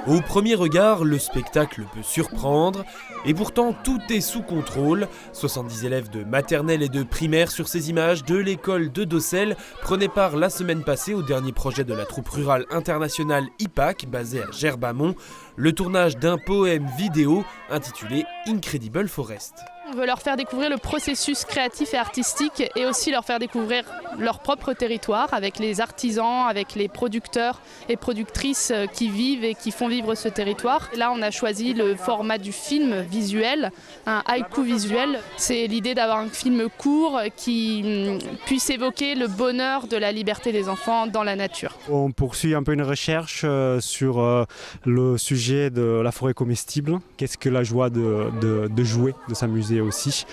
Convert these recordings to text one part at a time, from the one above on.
Au premier regard, le spectacle peut surprendre, et pourtant tout est sous contrôle. 70 élèves de maternelle et de primaire sur ces images de l'école de Docelles prenaient part la semaine passée au dernier projet de la troupe rurale internationale IPAC, basée à Gerbamont, le tournage d'un poème vidéo intitulé Incredible Forest. On veut leur faire découvrir le processus créatif et artistique et aussi leur faire découvrir leur propre territoire avec les artisans, avec les producteurs et productrices qui vivent et qui font vivre ce territoire. Et là, on a choisi le format du film visuel, un haïku visuel. C'est l'idée d'avoir un film court qui puisse évoquer le bonheur de la liberté des enfants dans la nature. On poursuit un peu une recherche sur le sujet de la forêt comestible. Qu'est-ce que la joie de jouer, de s'amuser aussi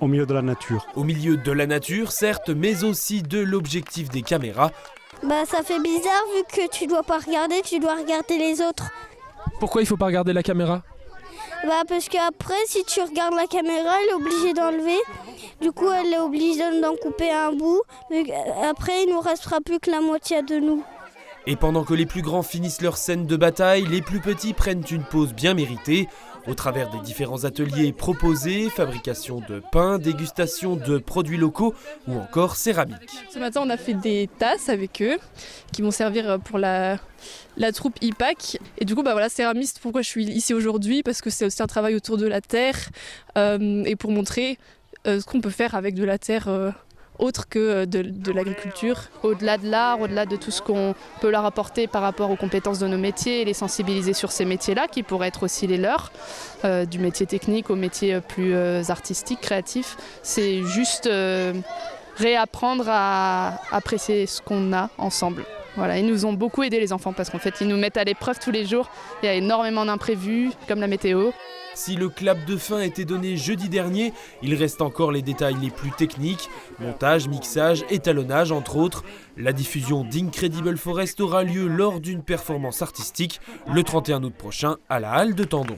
au milieu de la nature. Au milieu de la nature, certes, mais aussi de l'objectif des caméras. Ça fait bizarre vu que tu dois pas regarder, tu dois regarder les autres. Pourquoi il faut pas regarder la caméra ? Parce qu'après, si tu regardes la caméra, elle est obligée d'enlever. Du coup, elle est obligée d'en couper un bout. Après, il nous restera plus que la moitié de nous. Et pendant que les plus grands finissent leur scène de bataille, les plus petits prennent une pause bien méritée. Au travers des différents ateliers proposés, fabrication de pain, dégustation de produits locaux ou encore céramique. Ce matin, on a fait des tasses avec eux qui vont servir pour la troupe IPAC. Et du coup, céramiste, pourquoi je suis ici aujourd'hui ? Parce que c'est aussi un travail autour de la terre et pour montrer ce qu'on peut faire avec de la terre autre que de l'agriculture. Au-delà de l'art, au-delà de tout ce qu'on peut leur apporter par rapport aux compétences de nos métiers et les sensibiliser sur ces métiers-là, qui pourraient être aussi les leurs, du métier technique au métier plus artistique, créatif. C'est juste réapprendre à apprécier ce qu'on a ensemble. Voilà, ils nous ont beaucoup aidés les enfants parce qu'en fait ils nous mettent à l'épreuve tous les jours. Il y a énormément d'imprévus comme la météo. Si le clap de fin était donné jeudi dernier, il reste encore les détails les plus techniques, montage, mixage, étalonnage entre autres. La diffusion d'Incredible Forest aura lieu lors d'une performance artistique le 31 août prochain à la Halle de Tendon.